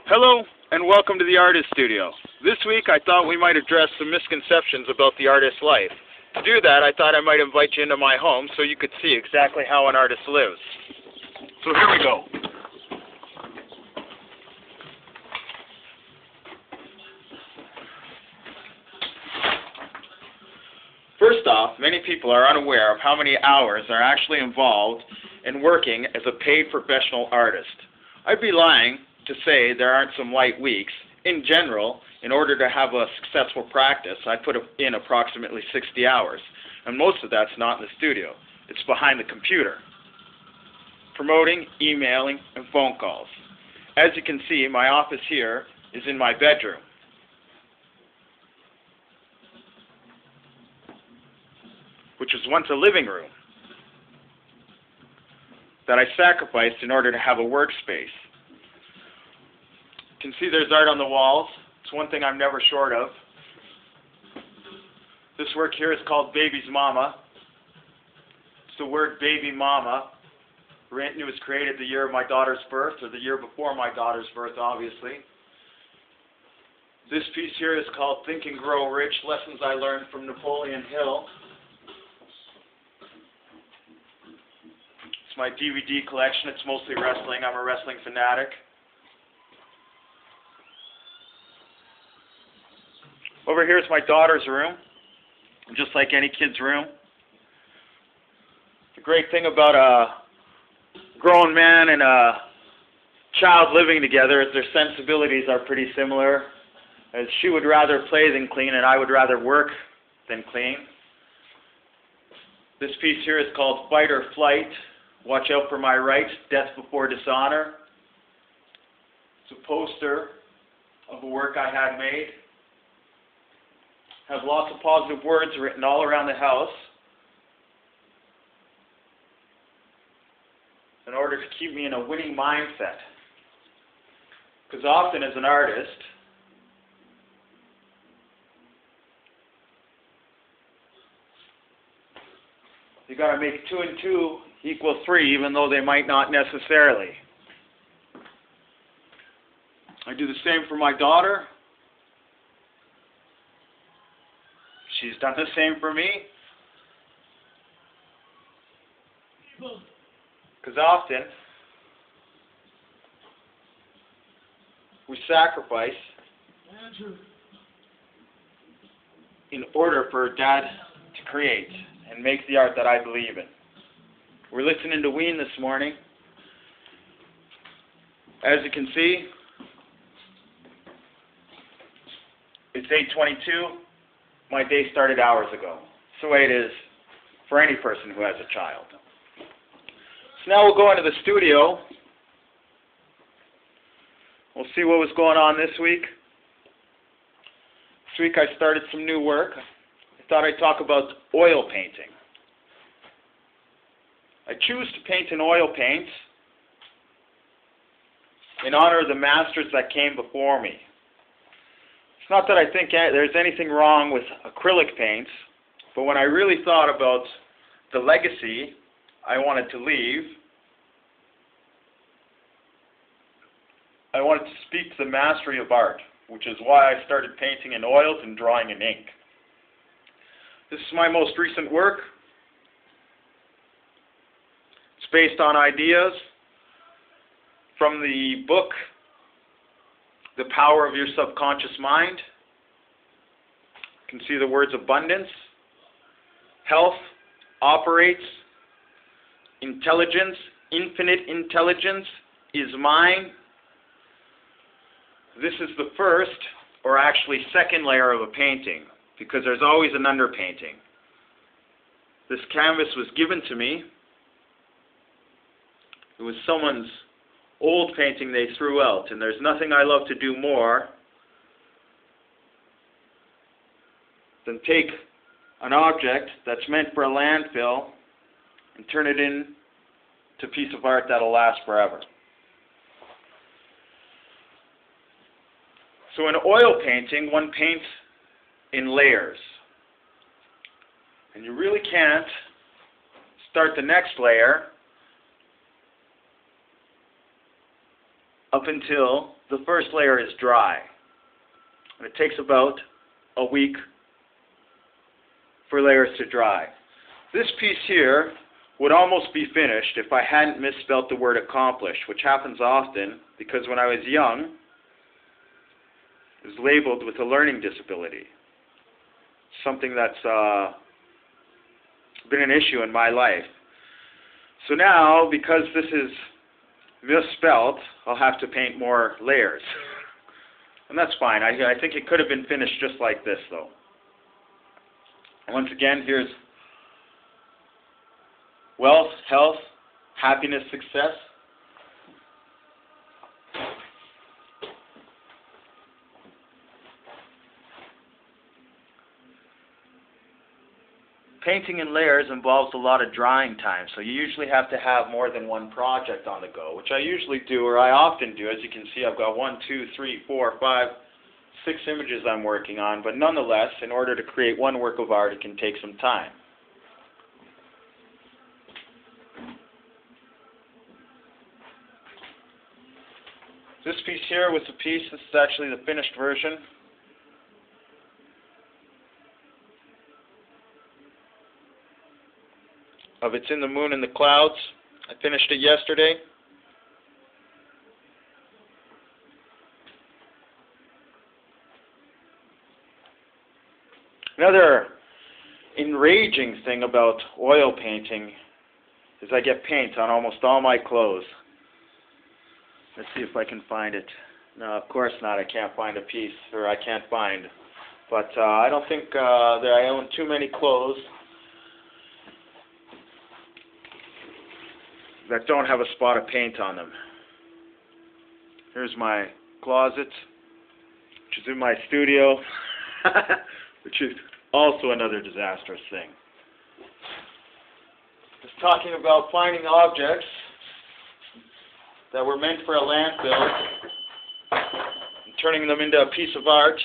Hello, and welcome to the Artist Studio. This week I thought we might address some misconceptions about the artist's life. To do that, I thought I might invite you into my home so you could see exactly how an artist lives. So here we go. First off, many people are unaware of how many hours are actually involved in working as a paid professional artist. I'd be lying to say there aren't some light weeks. In general, in order to have a successful practice, I put in approximately 60 hours, and most of that's not in the studio. It's behind the computer, promoting, emailing, and phone calls. As you can see, my office here is in my bedroom, which was once a living room that I sacrificed in order to have a workspace. You can see there's art on the walls. It's one thing I'm never short of. This work here is called Baby's Mama. It's the word baby mama. It was created the year of my daughter's birth, or the year before my daughter's birth, obviously. This piece here is called Think and Grow Rich, Lessons I Learned from Napoleon Hill. It's my DVD collection. It's mostly wrestling. I'm a wrestling fanatic. Over here is my daughter's room, just like any kid's room. The great thing about a grown man and a child living together is their sensibilities are pretty similar, as she would rather play than clean, and I would rather work than clean. This piece here is called Fight or Flight. Watch out for my rights, death before dishonor. It's a poster of a work I had made. Has lots of positive words written all around the house in order to keep me in a winning mindset. Because often as an artist, you got to make 2 and 2 equal 3, even though they might not necessarily. I do the same for my daughter. She's done the same for me. Because often we sacrifice in order for Dad to create and make the art that I believe in. We're listening to Ween this morning. As you can see, it's 8:22. My day started hours ago. It's the way it is for any person who has a child. So now we'll go into the studio. We'll see what was going on this week. This week I started some new work. I thought I'd talk about oil painting. I choose to paint in oil paints in honor of the masters that came before me. It's not that I think there's anything wrong with acrylic paints, but when I really thought about the legacy I wanted to leave, I wanted to speak to the mastery of art, which is why I started painting in oils and drawing in ink. This is my most recent work. It's based on ideas from the book The Power of Your Subconscious Mind. You can see the words abundance, health, operates, intelligence, infinite intelligence is mine. This is the first, or actually second layer of a painting, because there's always an underpainting. This canvas was given to me. It was someone's old painting they threw out, and there's nothing I love to do more than take an object that's meant for a landfill and turn it into a piece of art that'll last forever. So in oil painting, one paints in layers, and you really can't start the next layer up until the first layer is dry. And it takes about a week for layers to dry. This piece here would almost be finished if I hadn't misspelt the word accomplish, which happens often because when I was young, it was labeled with a learning disability. Something that's been an issue in my life. So now, because this is misspelt, I'll have to paint more layers. And that's fine. I think it could have been finished just like this, though. Once again, here's wealth, health, happiness, success. Painting in layers involves a lot of drying time, so you usually have to have more than one project on the go, which I usually do, or I often do. As you can see, I've got 1, 2, 3, 4, 5, 6 images I'm working on, but nonetheless, in order to create one work of art, it can take some time. This piece here was the piece, this is actually the finished version. Of It's in the Moon and the Clouds. I finished it yesterday. Another enraging thing about oil painting is I get paint on almost all my clothes. Let's see if I can find it. No, of course not. I can't find a piece, or I can't find. But I don't think that I own too many clothes that don't have a spot of paint on them. Here's my closet, which is in my studio, which is also another disastrous thing. Just talking about finding objects that were meant for a landfill and turning them into a piece of art.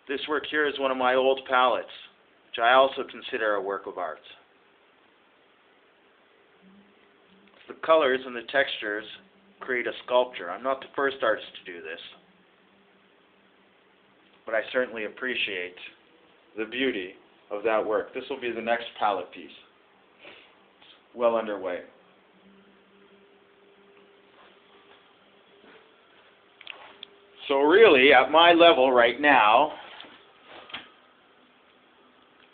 This work here is one of my old palettes, which I also consider a work of art. The colors and the textures create a sculpture. I'm not the first artist to do this, but I certainly appreciate the beauty of that work. This will be the next palette piece. It's well underway. So really, at my level right now,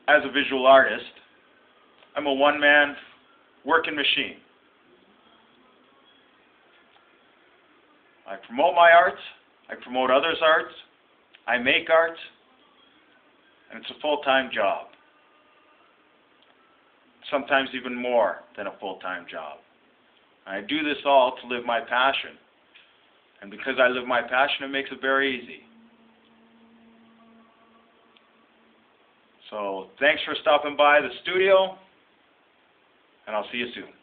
as a visual artist, I'm a one-man working machine. I promote my art, I promote others' art, I make art, and it's a full-time job. Sometimes even more than a full-time job. I do this all to live my passion. And because I live my passion, it makes it very easy. So thanks for stopping by the studio, and I'll see you soon.